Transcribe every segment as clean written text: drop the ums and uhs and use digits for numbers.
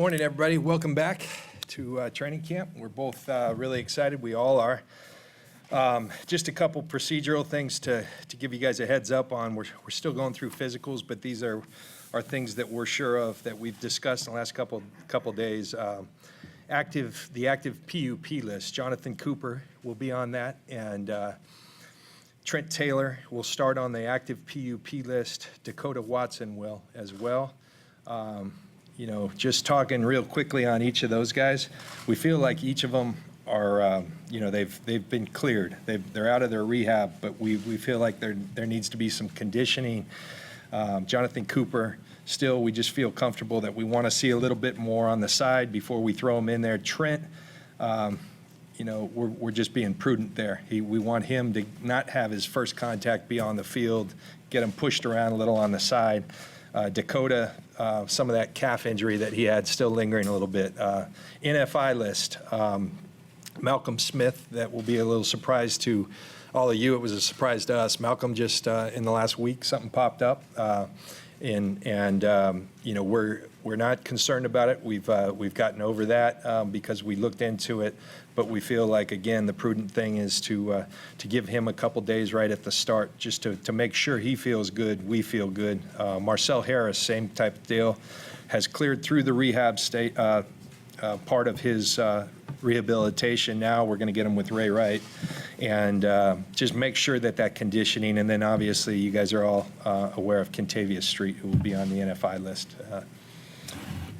Morning, everybody. Welcome back to training camp. We're both really excited. We all are. Just a couple procedural things to give you guys a heads up on. We're still going through physicals, but these are things that we're sure of that we've discussed in the last couple days. The active PUP list. Jonathan Cooper will be on that, and Trent Taylor will start on the active PUP list. Dakota Watson will as well. Just talking real quickly on each of those guys, we feel like each of them are, they've been cleared. They're out of their rehab, but we feel like there needs to be some conditioning. Jonathan Cooper, still, we just feel comfortable that we want to see a little bit more on the side before we throw him in there. Trent, we're just being prudent there. We want him to not have his first contact be on the field, get him pushed around a little on the side. Dakota, some of that calf injury that he had still lingering a little bit. NFI list, Malcolm Smith, that will be a little surprise to all of you. It was a surprise to us. Malcolm just in the last week, something popped up. We're not concerned about it. We've gotten over that because we looked into it, but we feel like, again, the prudent thing is to give him a couple days right at the start, just to make sure he feels good, we feel good. Marcel Harris, same type of deal, has cleared through the rehab state part of his rehabilitation. Now we're going to get him with Ray Wright, and just make sure that conditioning, and then obviously you guys are all aware of Kentavious Street, who will be on the NFI list.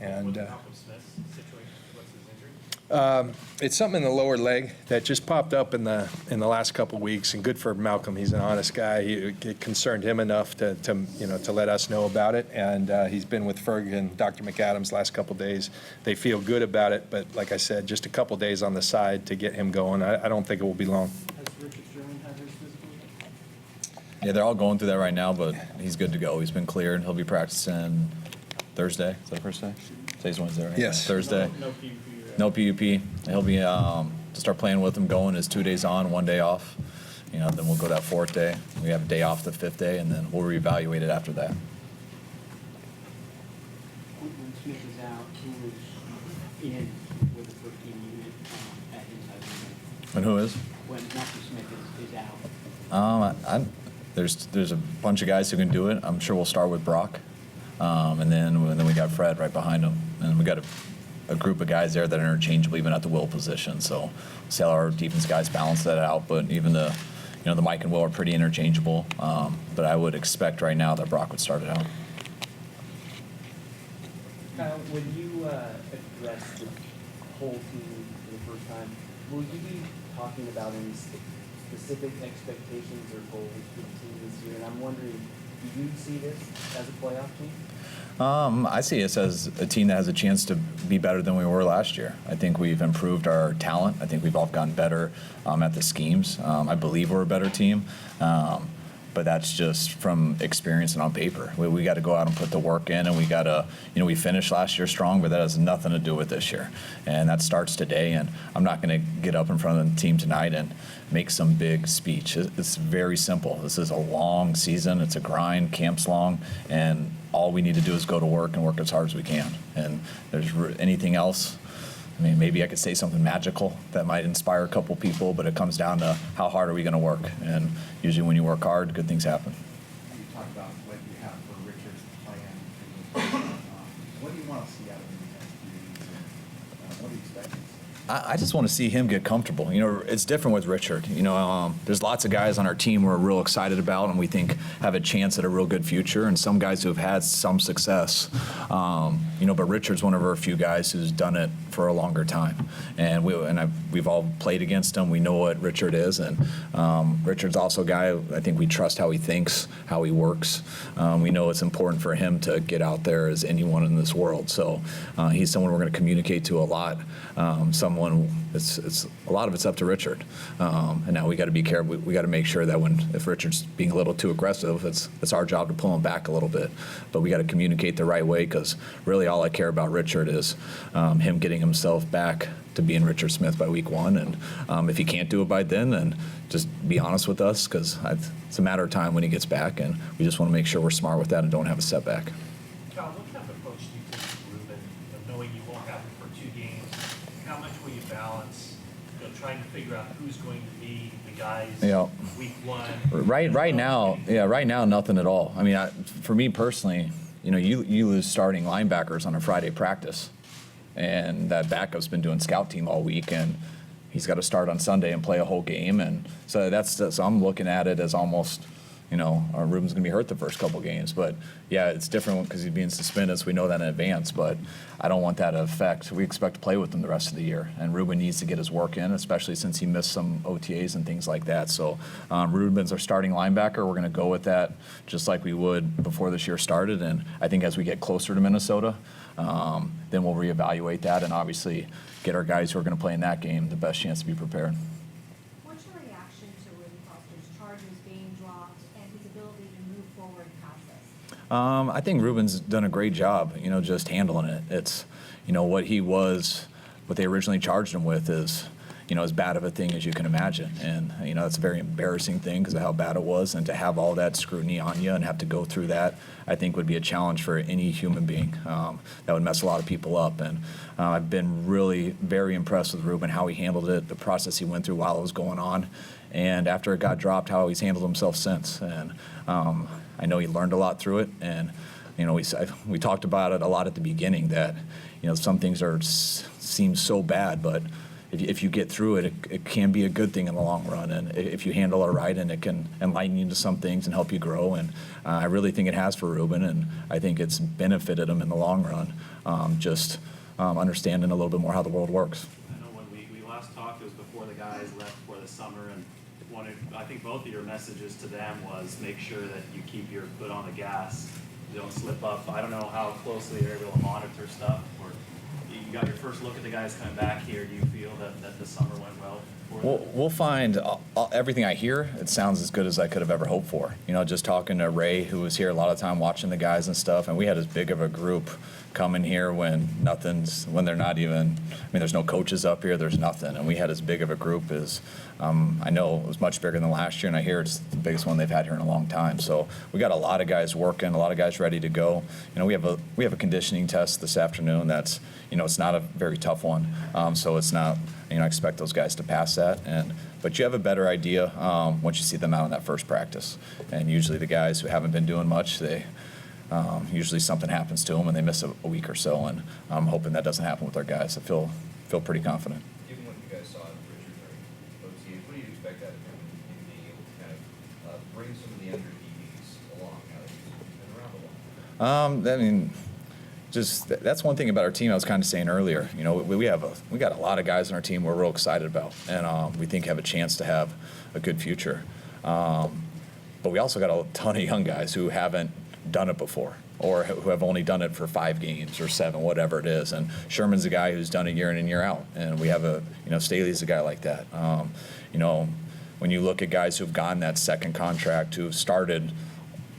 Malcolm Smith's situation, what's his injury? It's something in the lower leg that just popped up in the last couple of weeks, and good for Malcolm. He's an honest guy. It concerned him enough to let us know about it, and he's been with Ferg and Dr. McAdams last couple of days. They feel good about it, but like I said, just a couple of days on the side to get him going. I don't think it will be long. Has Richard Sherman had his physical? Yeah, they're all going through that right now, but he's good to go. He's been cleared. He'll be practicing Thursday. Is that the first day? Today's Wednesday, right? Yes. Thursday. No PUP. No PUP. He'll be to start playing with him. Going is 2 days on, 1 day off. Then we'll go that fourth day. We have a day off the fifth day, and then we'll reevaluate it after that. When Smith is out, who is in with the 14 unit at inside limit? And who is? When Malcolm Smith is out. There's a bunch of guys who can do it. I'm sure we'll start with Brock, and then we got Fred right behind him, and we got a group of guys there that are interchangeable even at the will position. So see how our defense guys balance that out. But even the Mike and Will are pretty interchangeable. But I would expect right now that Brock would start it out. Kyle, when you address the whole team for the first time, will you be talking about any specific expectations or goals for the team this year? And I'm wondering, do you see this as a playoff team? I see us as a team that has a chance to be better than we were last year. I think we've improved our talent. I think we've all gotten better at the schemes. I believe we're a better team, but that's just from experience and on paper. We got to go out and put the work in, and we got to, we finished last year strong, but that has nothing to do with this year. And that starts today, and I'm not going to get up in front of the team tonight and make some big speech. It's very simple. This is a long season. It's a grind. Camp's long, and all we need to do is go to work and work as hard as we can. And there's anything else, maybe I could say something magical that might inspire a couple people, but it comes down to how hard are we going to work. And usually when you work hard, good things happen. You talk about what you have for Richard's plan. What do you want to see out of him in the next few weeks? What do you expect? I just want to see him get comfortable. It's different with Richard. There's lots of guys on our team we're real excited about and we think have a chance at a real good future, and some guys who have had some success. But Richard's one of our few guys who's done it for a longer time, and we've all played against him. We know what Richard is, and Richard's also a guy I think we trust how he thinks, how he works. We know it's important for him to get out there as anyone in this world. So he's someone we're going to communicate to a lot. It's a lot of it's up to Richard, and now we got to be careful. We got to make sure that if Richard's being a little too aggressive, it's our job to pull him back a little bit. But we got to communicate the right way, because really all I care about Richard is him getting himself back to being Richard Smith by week 1. And if he can't do it by then just be honest with us, because it's a matter of time when he gets back, and we just want to make sure we're smart with that and don't have a setback. Kyle, what kind of approach do you take to Ruben, knowing you won't have him for 2 games. How much will you balance, trying to figure out who's going to be the guys Yeah. week 1? Right now, nothing at all. I mean, for me personally, you lose starting linebackers on a Friday practice, and that backup's been doing scout team all week, and he's got to start on Sunday and play a whole game, and so so I'm looking at it as almost, Ruben's going to be hurt the first couple games, but yeah, it's different because he's being suspended, so we know that in advance, but I don't want that to affect. We expect to play with him the rest of the year, and Ruben needs to get his work in, especially since he missed some OTAs and things like that. So Ruben's our starting linebacker. We're going to go with that just like we would before this year started, and I think as we get closer to Minnesota, then we'll reevaluate that and obviously get our guys who are going to play in that game the best chance to be prepared. What's your reaction to Ruben Foster's charges being dropped and his ability to move forward past this? I think Ruben's done a great job, just handling it. It's, what they originally charged him with is, as bad of a thing as you can imagine. And, it's a very embarrassing thing because of how bad it was. And to have all that scrutiny on you and have to go through that, I think would be a challenge for any human being. That would mess a lot of people up. And I've been really very impressed with Ruben, how he handled it, the process he went through while it was going on. And after it got dropped, how he's handled himself since. And I know he learned a lot through it. And, we talked about it a lot at the beginning that, some things seem so bad, but if you get through it, it can be a good thing in the long run. And if you handle it right, and it can enlighten you to some things and help you grow. And I really think it has for Ruben, and I think it's benefited him in the long run, understanding a little bit more how the world works. I know when we last talked, it was before the guys left for the summer, and I think both of your messages to them was make sure that you keep your foot on the gas, you don't slip up. I don't know how closely you're able to monitor stuff, or you got your first look at the guys coming back here. Do you feel that the summer went well for them? We'll find everything I hear. It sounds as good as I could have ever hoped for. Just talking to Ray, who was here a lot of time watching the guys and stuff, and we had as big of a group coming here when they're not even. There's no coaches up here. There's nothing, and we had as big of a group as I know it was much bigger than last year, and I hear it's the biggest one they've had here in a long time. So we got a lot of guys working, a lot of guys ready to go. We have a conditioning test this afternoon. That's it's not a very tough one, so it's not. I expect those guys to pass that, but you have a better idea once you see them out in that first practice. And usually the guys who haven't been doing much, they usually something happens to them and they miss a week or so. And I'm hoping that doesn't happen with our guys. I feel pretty confident. Given what you guys saw in Richard during OTAs, what do you expect out of him in being able to kind of bring some of the younger DBs along now that he's been around a while? That's one thing about our team I was kind of saying earlier. We got a lot of guys on our team we're real excited about, and we think have a chance to have a good future. But we also got a ton of young guys who haven't done it before, or who have only done it for 5 games or 7, whatever it is. And Sherman's a guy who's done it year in and year out, and we have Staley's a guy like that. When you look at guys who've gotten that second contract, who've started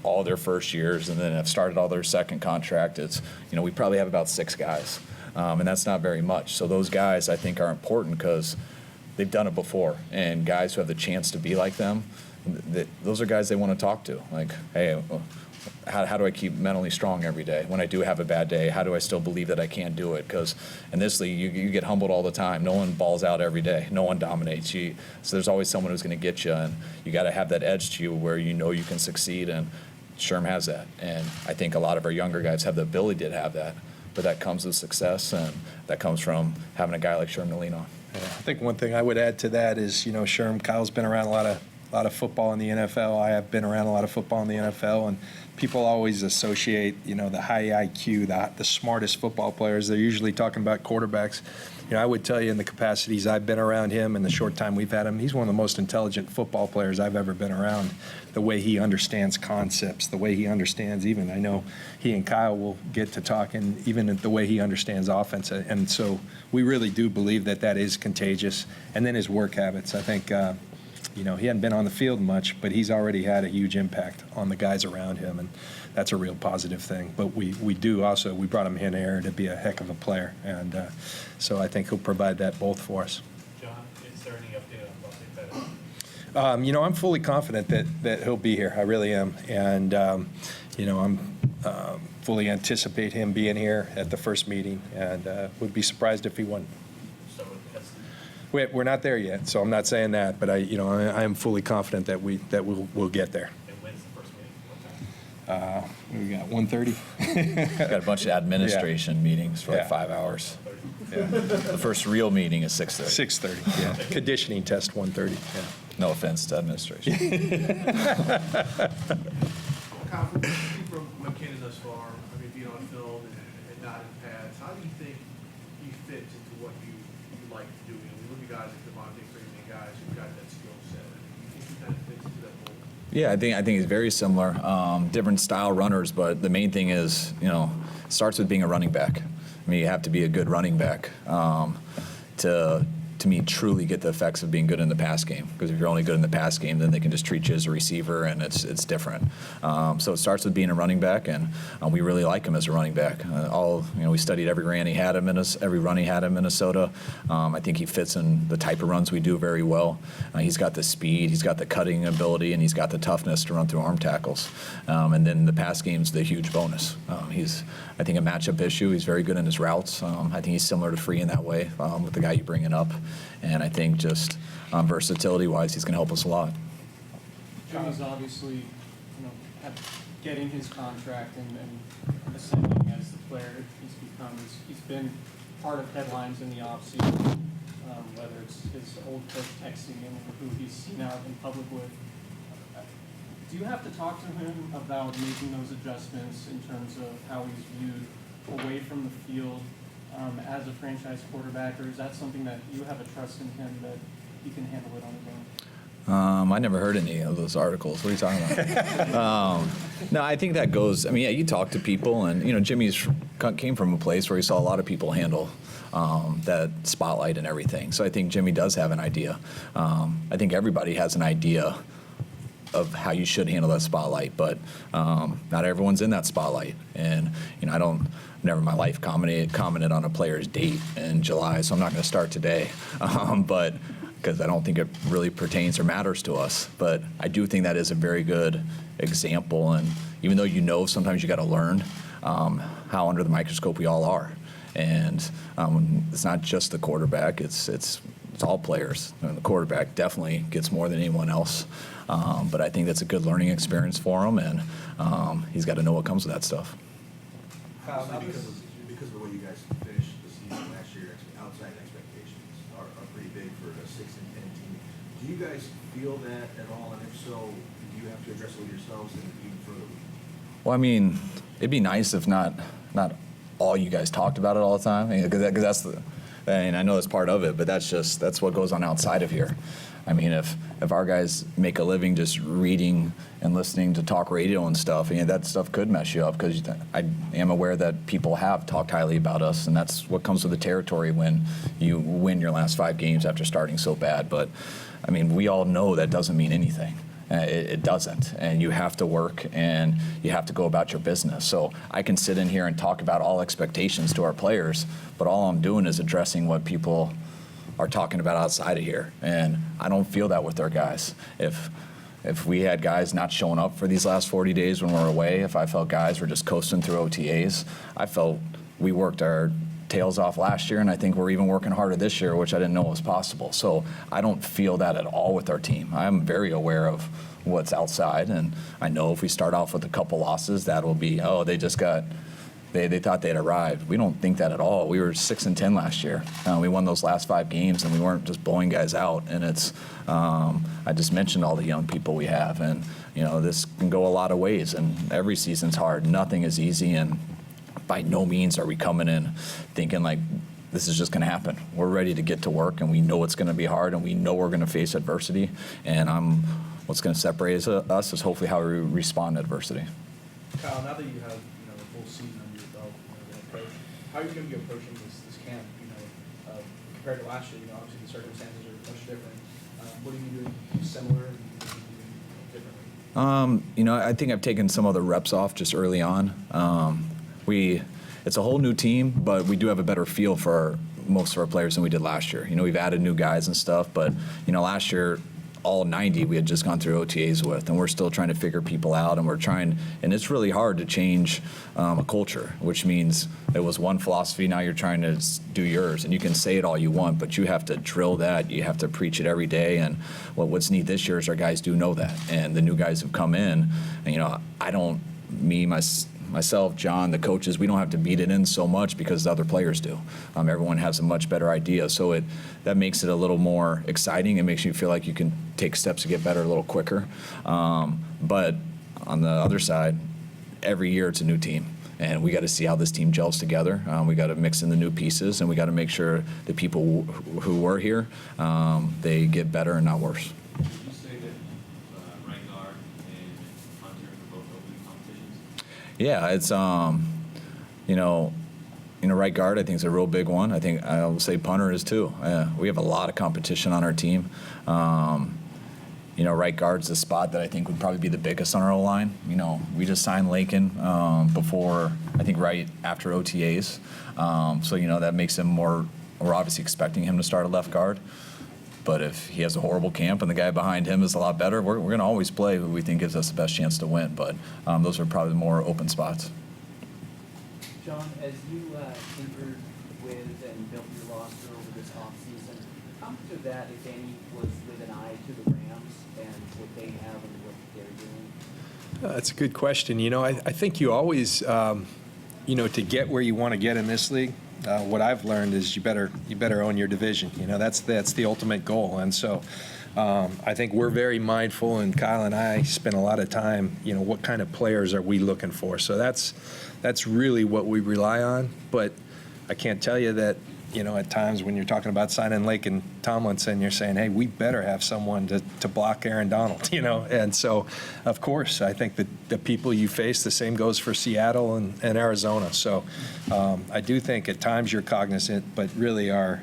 all their first years and then have started all their second contract, it's we probably have about 6 guys, and that's not very much. So those guys I think are important because they've done it before, and guys who have the chance to be like them, those are guys they want to talk to. Like, hey, how do I keep mentally strong every day? When I do have a bad day, how do I still believe that I can do it? Because in this league, you get humbled all the time. No one balls out every day. No one dominates you. So there's always someone who's going to get you, and you got to have that edge to you where you can succeed. And Sherm has that, and I think a lot of our younger guys have the ability to have that, but that comes with success, and that comes from having a guy like Sherm to lean on. Yeah, I think one thing I would add to that is, Sherm, Kyle's been around a lot of football in the NFL. I have been around a lot of football in the NFL, and people always associate, the high IQ, the smartest football players. They're usually talking about quarterbacks. I would tell you in the capacities I've been around him and the short time we've had him, he's one of the most intelligent football players I've ever been around. The way he understands concepts, the way he understands I know he and Kyle will get to talking, even the way he understands offense. And so we really do believe that is contagious. And then his work habits, I think, he hadn't been on the field much, but he's already had a huge impact on the guys around him, and that's a real positive thing. But we brought him in here to be a heck of a player, and so I think he'll provide that both for us. John, is there any update on Los Angeles? I'm fully confident that he'll be here. I really am, and I'm fully anticipate him being here at the first meeting, and would be surprised if he won. So that's, We're not there yet, so I'm not saying that, but I am fully confident that we'll get there. and when's the first meeting? What time? We got 1:30. Got a bunch of administration meetings for like Yeah. 5 hours. Yeah. The first real meeting is 6:30. 6:30. Yeah. Conditioning test 1:30. Yeah. No offense to administration. Kyle, from McKenna thus far, I mean, being on field and not in pads, how do you think he fits into what you like to do? You know, we look at guys like Devontae Freeman and guys who've got that skill set. Do you think he kind of fits into that mold? Yeah, I think he's very similar. Different style runners, but the main thing is, starts with being a running back. I mean, you have to be a good running back to me, truly get the effects of being good in the pass game. Because if you're only good in the pass game, then they can just treat you as a receiver, and it's different. So it starts with being a running back, and we really like him as a running back. We studied every run he had in Minnesota. I think he fits in the type of runs we do very well. He's got the speed, he's got the cutting ability, and he's got the toughness to run through arm tackles. And then the pass game's the huge bonus. He's, I think, a matchup issue. He's very good in his routes. I think he's similar to Free in that way with the guy you bring it up. And I think just versatility-wise, he's going to help us a lot. Jimmy's obviously, getting his contract and ascending as the player he's become. He's been part of headlines in the offseason, whether it's his old coach texting him or who he's seen out in public with. Do you have to talk to him about making those adjustments in terms of how he's viewed away from the field as a franchise quarterback, or is that something that you have a trust in him that he can handle it on his own? I never heard any of those articles. What are you talking about? No, I think that goes. I mean, yeah, you talk to people, and Jimmy's came from a place where he saw a lot of people handle that spotlight and everything. So I think Jimmy does have an idea. I think everybody has an idea of how you should handle that spotlight, but not everyone's in that spotlight. And I never in my life commented on a player's date in July, so I'm not going to start today. But because I don't think it really pertains or matters to us. But I do think that is a very good example. And even though sometimes you got to learn how under the microscope we all are. And it's not just the quarterback; it's all players. And the quarterback definitely gets more than anyone else. But I think that's a good learning experience for him, and he's got to know what comes with that stuff. Obviously, because of the way you guys finished the season last year, outside expectations are pretty big for a 6-10 team. Do you guys feel that at all? And if so, do you have to address it with yourselves and even further? Well, I mean, it'd be nice if not all you guys talked about it all the time, because that's I know that's part of it, but that's what goes on outside of here. I mean, if our guys make a living just reading and listening to talk radio and stuff, that stuff could mess you up, because I am aware that people have talked highly about us, and that's what comes with the territory when you win your last 5 games after starting so bad. But, I mean, we all know that doesn't mean anything. It doesn't, and you have to work and you have to go about your business. So I can sit in here and talk about all expectations to our players, but all I'm doing is addressing what people are talking about outside of here, and I don't feel that with our guys. If we had guys not showing up for these last 40 days when we're away, if I felt guys were just coasting through OTAs, I felt we worked our tails off last year, and I think we're even working harder this year, which I didn't know was possible. So I don't feel that at all with our team. I'm very aware of what's outside, and I know if we start off with a couple losses, that will be, they just got they thought they'd arrived. We don't think that at all. We were 6-10 last year. We won those last 5 games, and we weren't just blowing guys out. And it's I just mentioned all the young people we have, and this can go a lot of ways. And every season's hard. Nothing is easy, and by no means are we coming in thinking like this is just going to happen. We're ready to get to work, and we know it's going to be hard, and we know we're going to face adversity. And what's going to separate us is hopefully how we respond to adversity. Kyle, now that you have the full season under your belt, the head coach, how are you going to be approaching this camp? Compared to last year, obviously the circumstances are much different. What are you doing similar and what are you doing differently? I think I've taken some of the reps off just early on. It's a whole new team, but we do have a better feel for most of our players than we did last year. We've added new guys and stuff, but last year all 90 we had just gone through OTAs with, and we're still trying to figure people out, and it's really hard to change a culture, which means it was one philosophy, now you're trying to do yours, and you can say it all you want, but you have to drill that, you have to preach it every day, and what's neat this year is our guys do know that, and the new guys have come in, and myself, John, the coaches, we don't have to beat it in so much because the other players do. Everyone has a much better idea, so that makes it a little more exciting. It makes you feel like you can take steps to get better a little quicker. But on the other side, every year it's a new team, and we got to see how this team gels together. We got to mix in the new pieces, and we got to make sure the people who were here, they get better and not worse. Would you say that right guard and Hunter are both open competitions? Yeah, it's right guard I think is a real big one. I think I'll say punter is too. We have a lot of competition on our team. Right guard's the spot that I think would probably be the biggest on our line. We just signed Lakin before, I think right after OTAs. So that makes him more. We're obviously expecting him to start at left guard. But if he has a horrible camp and the guy behind him is a lot better, we're going to always play who we think gives us the best chance to win. But those are probably more open spots. John, as you tinkered with and built your roster over this offseason, how much of that, if any, was with an eye to the Rams and what they have and what they're doing? That's a good question. I think you always, to get where you want to get in this league, what I've learned is you better own your division. That's the ultimate goal. And so I think we're very mindful, and Kyle and I spend a lot of time, what kind of players are we looking for? So that's really what we rely on. But I can't tell you that, at times when you're talking about signing Lake and Tomlinson, you're saying, hey, we better have someone to block Aaron Donald, And so, of course, I think that the people you face, the same goes for Seattle and Arizona. So I do think at times you're cognizant, but really our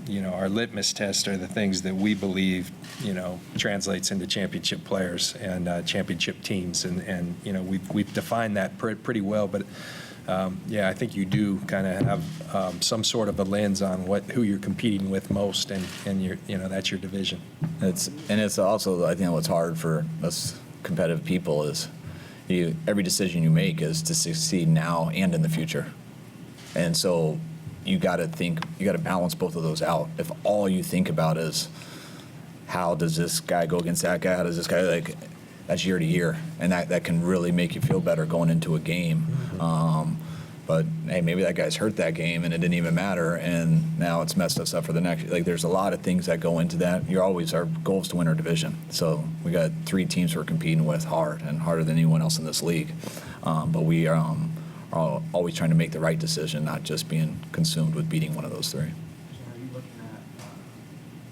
litmus test are the things that we believe, translates into championship players and championship teams. And we've defined that pretty well. But I think you do kind of have some sort of a lens on who you're competing with most, and that's your division. It's also, I think what's hard for us competitive people is every decision you make is to succeed now and in the future. And so you got to balance both of those out. If all you think about is how does this guy go against that guy, how does this guy, that's year to year, and that can really make you feel better going into a game. But hey, maybe that guy's hurt that game and it didn't even matter, and now it's messed us up for the next. There's a lot of things that go into that. Our goal is to win our division. So we got 3 teams we're competing with hard, and harder than anyone else in this league. But we are always trying to make the right decision, not just being consumed with beating one of those 3. So are you looking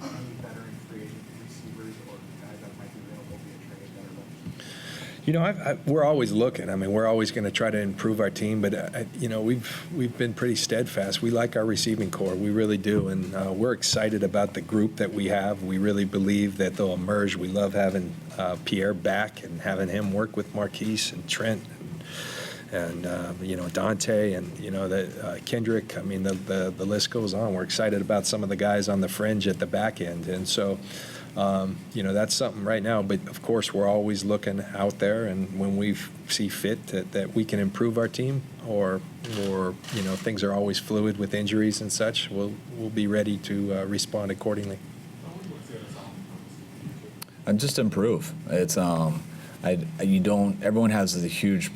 at any veteran free agent receivers or guys that might be available via trade that are we're always looking. We're always going to try to improve our team, but we've been pretty steadfast. We like our receiving core, we really do, and we're excited about the group that we have. We really believe that they'll emerge. We love having Pierre back and having him work with Marquise and Trent and Dante and the Kendrick. The list goes on. We're excited about some of the guys on the fringe at the back end, and so. That's something right now, but of course we're always looking out there, and when we see fit that we can improve our team, or things are always fluid with injuries and such, we'll be ready to respond accordingly. And just improve. It's everyone has the huge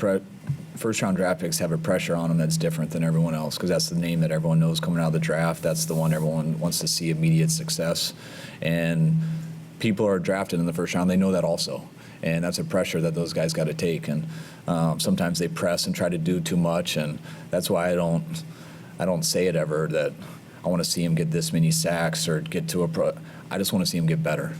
first-round draft picks have a pressure on them that's different than everyone else, because that's the name that everyone knows coming out of the draft. That's the one everyone wants to see immediate success, and people are drafted in the first round. They know that also, and that's a pressure that those guys got to take. And sometimes they press and try to do too much, and that's why I don't say it ever that I want to see him get this many sacks or get to a pro. I just want to see him get better.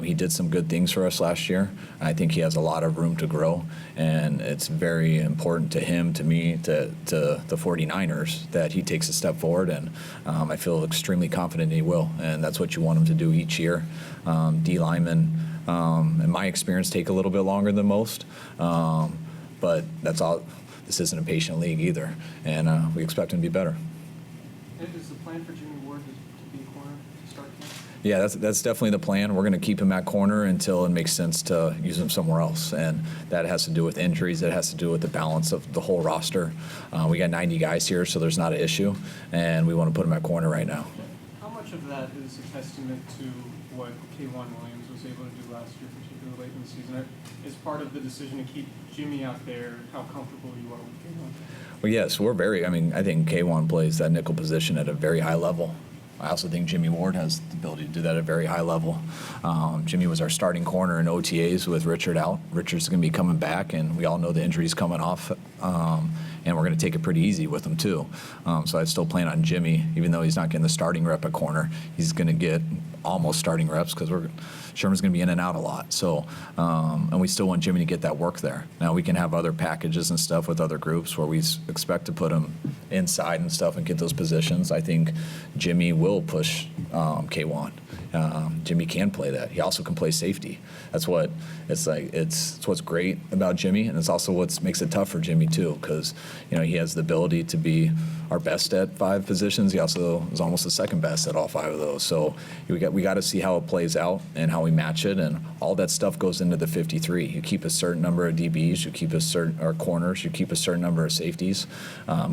He did some good things for us last year. I think he has a lot of room to grow, and it's very important to him, to me, to the 49ers that he takes a step forward, and I feel extremely confident he will, and that's what you want him to do each year. D linemen, in my experience, take a little bit longer than most, but that's all. This isn't a patient league either, and we expect him to be better. And is the plan for Jimmy Ward to be a corner to start camp? Yeah, that's definitely the plan. We're going to keep him at corner until it makes sense to use him somewhere else, and that has to do with injuries. It has to do with the balance of the whole roster. We got 90 guys here, so there's not an issue, and we want to put him at corner right now. How much of that is a testament to what K1 Williams was able to do last year, particularly late in the season? Is part of the decision to keep Jimmy out there how comfortable you are with K1? Well, yes, I think K1 plays that nickel position at a very high level. I also think Jimmy Ward has the ability to do that at a very high level. Jimmy was our starting corner in OTAs with Richard out. Richard's going to be coming back, and we all know the injury's coming off, and we're going to take it pretty easy with him too. So I'd still plan on Jimmy, even though he's not getting the starting rep at corner. He's going to get almost starting reps because Sherman's going to be in and out a lot. So, and we still want Jimmy to get that work there. Now we can have other packages and stuff with other groups where we expect to put him inside and stuff and get those positions. I think Jimmy will push K1. Jimmy can play that. He also can play safety. That's what it's like. It's what's great about Jimmy, and it's also what makes it tough for Jimmy too, because he has the ability to be our best at 5 positions. He also is almost the second best at all 5 of those. So we got to see how it plays out and how we match it, and all that stuff goes into the 53. You keep a certain number of DBs, you keep or corners, you keep a certain number of safeties.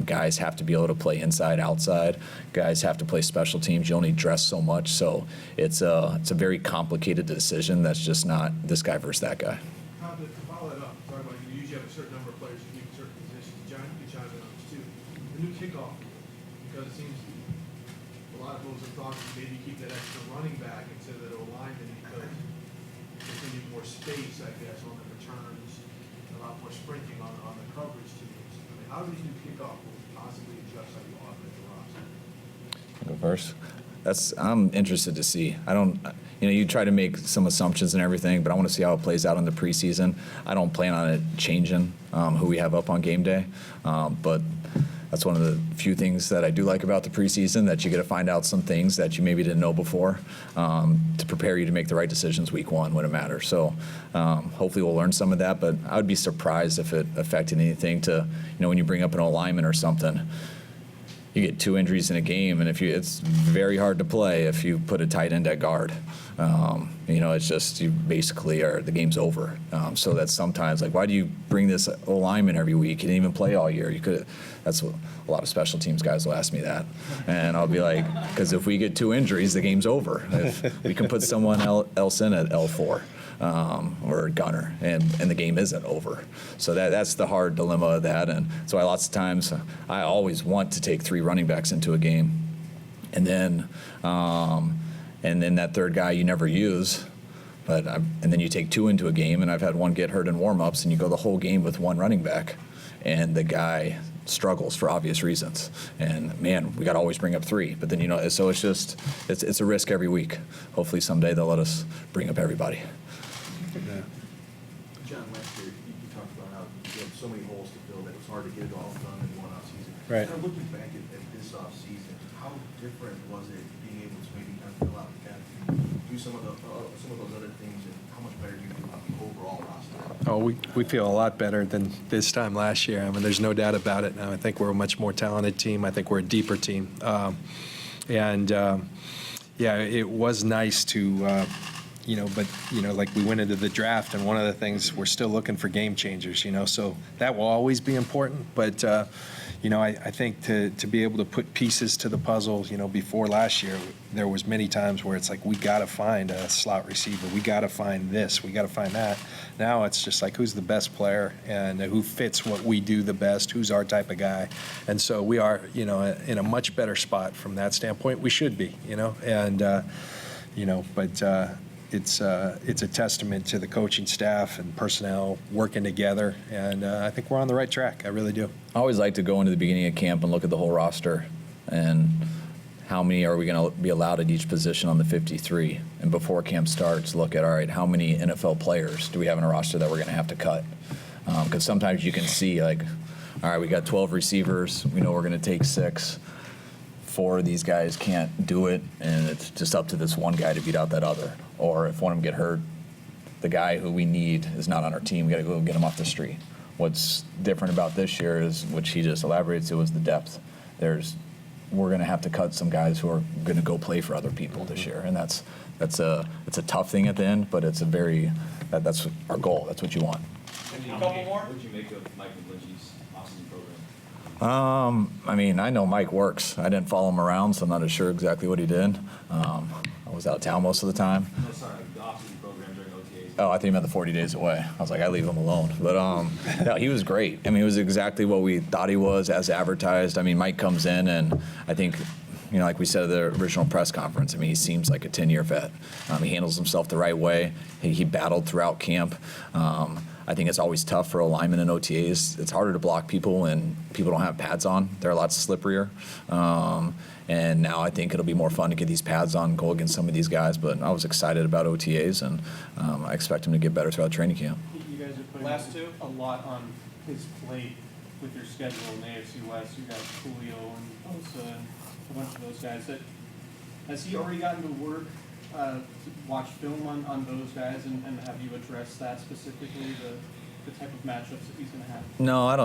Guys have to be able to play inside, outside. Guys have to play special teams. You only dress so much, so it's a very complicated decision. That's just not this guy versus that guy. To follow that up, talking about you usually have a certain number of players you keep in certain positions. John, you can chime in on this too. The new kickoff, because it seems a lot of folks have talked, maybe keep that extra running back instead of that alignment because there's going to be more space, I guess, on the returns, a lot more sprinting on the coverage teams. I mean, how do these new kickoff will possibly adjust how you augment the roster? Go first. I'm interested to see. I don't, you try to make some assumptions and everything, but I want to see how it plays out in the preseason. I don't plan on it changing who we have up on game day, but that's one of the few things that I do like about the preseason, that you get to find out some things that you maybe didn't know before to prepare you to make the right decisions week 1 when it matters. So hopefully we'll learn some of that, but I would be surprised if it affected anything to, when you bring up an alignment or something. You get 2 injuries in a game, and it's very hard to play if you put a tight end at guard. It's just you basically the game's over. So that's sometimes like, why do you bring this alignment every week? You didn't even play all year. That's what a lot of special teams guys will ask me that, and I'll be like, because if we get 2 injuries, the game's over. If we can put someone else in at L4. Or gunner, and the game isn't over. So that's the hard dilemma of that, and so lots of times I always want to take 3 running backs into a game, and then that third guy you never use, and then you take 2 into a game, and I've had one get hurt in warm-ups, and you go the whole game with 1 running back, and the guy struggles for obvious reasons. And man, we got to always bring up 3. But then so it's just it's a risk every week. Hopefully someday they'll let us bring up everybody. Yeah. John, last year you talked about how you had so many holes to fill that it was hard to get it all done in one offseason. Right. Kind of looking back at this offseason, how different was it being able to maybe kind of fill out the depth and do some of those other things, and how much better do you feel about the overall roster? Oh, we feel a lot better than this time last year. I mean, there's no doubt about it. Now, I think we're a much more talented team. I think we're a deeper team. It was nice to, like we went into the draft, and one of the things, we're still looking for game changers, so that will always be important. But, I think to be able to put pieces to the puzzle, before last year, there was many times where it's like, we got to find a slot receiver. We got to find this. We got to find that. Now it's just like, who's the best player and who fits what we do the best, who's our type of guy. And so we are, in a much better spot from that standpoint. We should be, it's a testament to the coaching staff and personnel working together, and I think we're on the right track. I really do. I always like to go into the beginning of camp and look at the whole roster and how many are we going to be allowed at each position on the 53. And before camp starts, look at, all right, how many NFL players do we have in a roster that we're going to have to cut? Because sometimes you can see, like, all right, we got 12 receivers. We know we're going to take 6. 4 of these guys can't do it, and it's just up to this one guy to beat out that other. Or if one of them get hurt, the guy who we need is not on our team. We got to go get him off the street. What's different about this year is, which he just elaborated to, is the depth. There's we're going to have to cut some guys who are going to go play for other people this year, and it's a tough thing at the end, but it's that's our goal. That's what you want. A couple more? What did you make of Mike Lynch's off-season program? I mean, I know Mike works. I didn't follow him around, so I'm not as sure exactly what he did. I was out of town most of the time. No, sorry, the off-season program during OTAs. Oh, I think he meant the 40 days away. I was like, I leave him alone. But no, he was great. I mean, he was exactly what we thought he was as advertised. I mean, Mike comes in, and I think, like we said at the original press conference, I mean, he seems like a 10-year vet. He handles himself the right way. He battled throughout camp. I think it's always tough for a lineman in OTAs. It's harder to block people when people don't have pads on. They're a lot slipperier. And now I think it'll be more fun to get these pads on, go against some of these guys. But I was excited about OTAs, and I expect him to get better throughout training camp. You guys are putting Last two. a lot on his plate with your schedule in the AFC West. You got Julio and Bosa and a bunch of those guys. Has he already gotten to work to watch film on those guys, and have you addressed that specifically, the type of matchups that he's going to have? No, I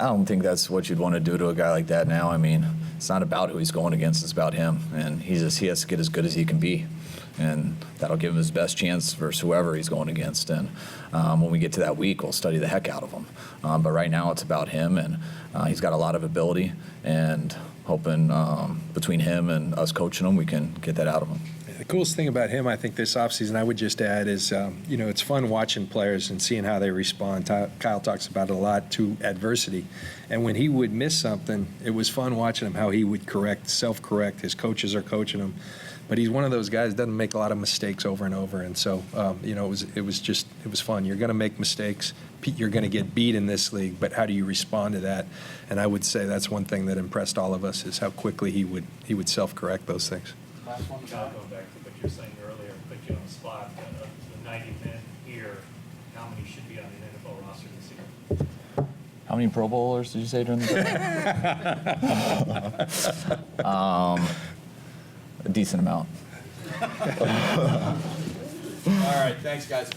don't think that's what you'd want to do to a guy like that now. I mean, it's not about who he's going against, it's about him. And he has to get as good as he can be. And that'll give him his best chance versus whoever he's going against. And when we get to that week, we'll study the heck out of him. But right now it's about him, and he's got a lot of ability, and hoping between him and us coaching him, we can get that out of him. The coolest thing about him, I think, this offseason, I would just add is, it's fun watching players and seeing how they respond. Kyle talks about it a lot, to adversity. And when he would miss something, it was fun watching him, how he would self-correct. His coaches are coaching him. But he's one of those guys that doesn't make a lot of mistakes over and over. And so, it was fun. You're going to make mistakes. You're going to get beat in this league, but how do you respond to that? And I would say that's one thing that impressed all of us, is how quickly he would self-correct those things. Last one, John, going back to what you were saying earlier, put you on the spot, the 90 men here, how many should be on the NFL roster this year? How many Pro Bowlers did you say during the A decent amount. All right, thanks, guys.